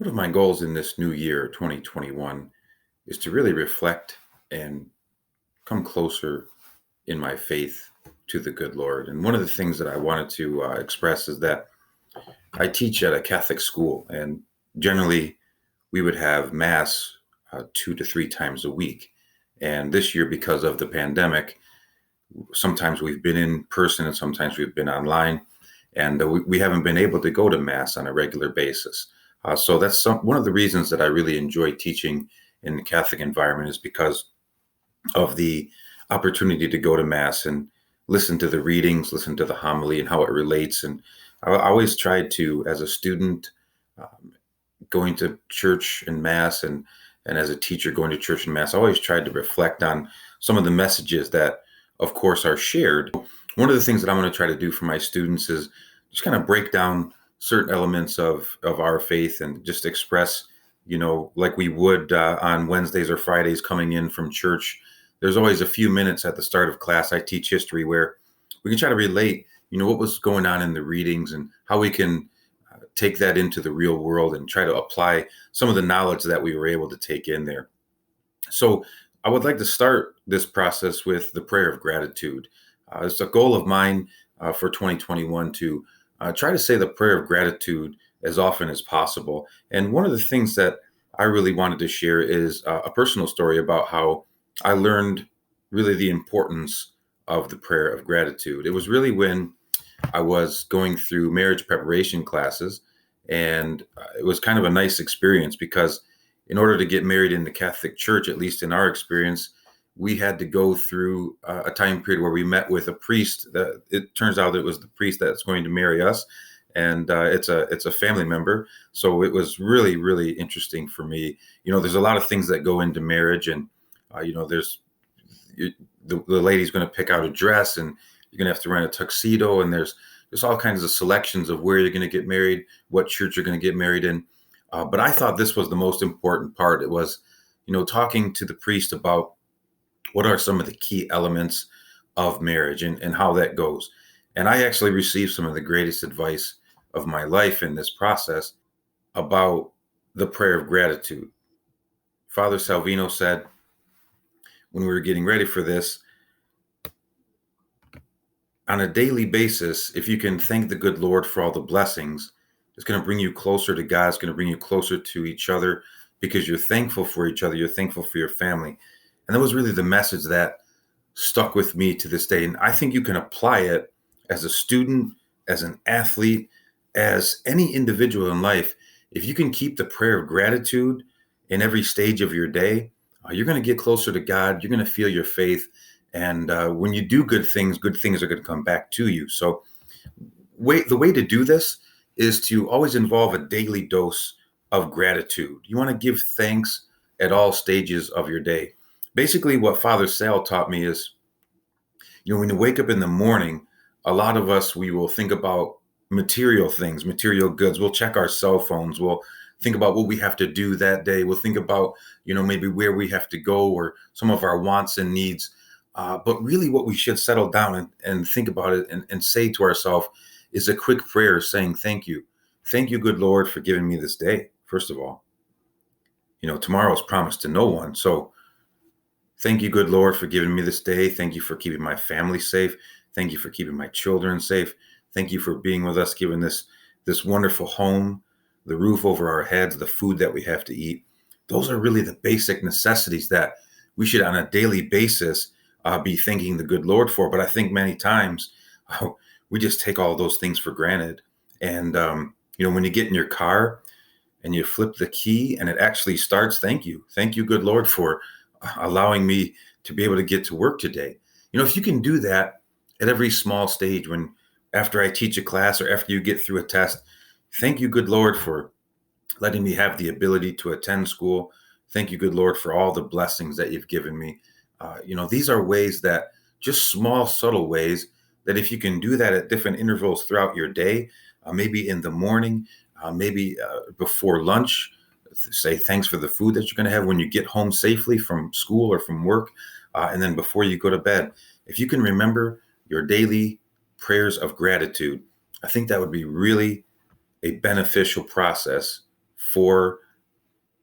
One of my goals in this new year, 2021, is to really reflect and come closer in my faith to the good Lord. And one of the things that I wanted to express is that I teach at a Catholic school, and generally we would have Mass 2 to 3 times a week. And this year, because of the pandemic, sometimes we've been in person and sometimes we've been online, and we haven't been able to go to Mass on a regular basis. So that's one of the reasons that I really enjoy teaching in the Catholic environment, is because of the opportunity to go to Mass and listen to the readings, listen to the homily and how it relates. And I always tried to, as a student, um, going to church and Mass, and as a teacher going to church and Mass, I always tried to reflect on some of the messages that, of course, are shared. One of the things that I'm going to try to do for my students is just kind of break down certain elements of our faith and just express, like we would on Wednesdays or Fridays coming in from church. There's always a few minutes at the start of class. I teach history, where we can try to relate, what was going on in the readings and how we can take that into the real world and try to apply some of the knowledge that we were able to take in there. So I would like to start this process with the prayer of gratitude. It's a goal of mine for 2021 to try to say the prayer of gratitude as often as possible. And one of the things that I really wanted to share is a personal story about how I learned really the importance of the prayer of gratitude. It was really when I was going through marriage preparation classes, and it was kind of a nice experience because in order to get married in the Catholic Church, at least in our experience, we had to go through a time period where we met with a priest. That it turns out it was the priest that's going to marry us, and it's a family member. So it was really, really interesting for me. There's a lot of things that go into marriage, and there's the lady's going to pick out a dress, and you're going to have to rent a tuxedo, and there's all kinds of selections of where you're going to get married, what church you're going to get married in. But I thought this was the most important part. It was, talking to the priest about what are some of the key elements of marriage and how that goes. And I actually received some of the greatest advice of my life in this process about the prayer of gratitude. Father Salvino said, when we were getting ready for this, on a daily basis, if you can thank the good Lord for all the blessings, it's going to bring you closer to God. It's going to bring you closer to each other because you're thankful for each other. You're thankful for your family. And that was really the message that stuck with me to this day. And I think you can apply it as a student, as an athlete, as any individual in life. If you can keep the prayer of gratitude in every stage of your day, you're going to get closer to God. You're going to feel your faith. And when you do good things are going to come back to you. So the way to do this is to always involve a daily dose of gratitude. You want to give thanks at all stages of your day. Basically, what Father Sal taught me is, when you wake up in the morning, a lot of us, we will think about material things, material goods. We'll check our cell phones. We'll think about what we have to do that day. We'll think about, maybe where we have to go or some of our wants and needs. But really what we should settle down and think about it and say to ourselves is a quick prayer saying, thank you. Thank you, good Lord, for giving me this day, first of all. Tomorrow is promised to no one. So thank you, good Lord, for giving me this day. Thank you for keeping my family safe. Thank you for keeping my children safe. Thank you for being with us, giving this wonderful home, the roof over our heads, the food that we have to eat. Those are really the basic necessities that we should on a daily basis be thanking the good Lord for. But I think many times we just take all those things for granted. And, when you get in your car and you flip the key and it actually starts, thank you. Thank you, good Lord, for allowing me to be able to get to work today. If you can do that at every small stage, after I teach a class or after you get through a test, thank you, good Lord, for letting me have the ability to attend school. Thank you, good Lord, for all the blessings that you've given me. These are ways that, just small, subtle ways, that if you can do that at different intervals throughout your day, maybe in the morning, maybe before lunch, say thanks for the food that you're going to have when you get home safely from school or from work, and then before you go to bed. If you can remember your daily prayers of gratitude, I think that would be really a beneficial process for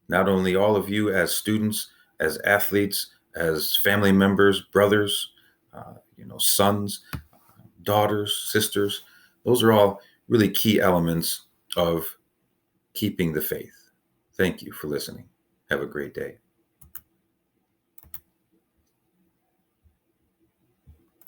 not only all of you as students, as athletes, as family members, brothers, sons, daughters, sisters. Those are all really key elements of keeping the faith. Thank you for listening. Have a great day.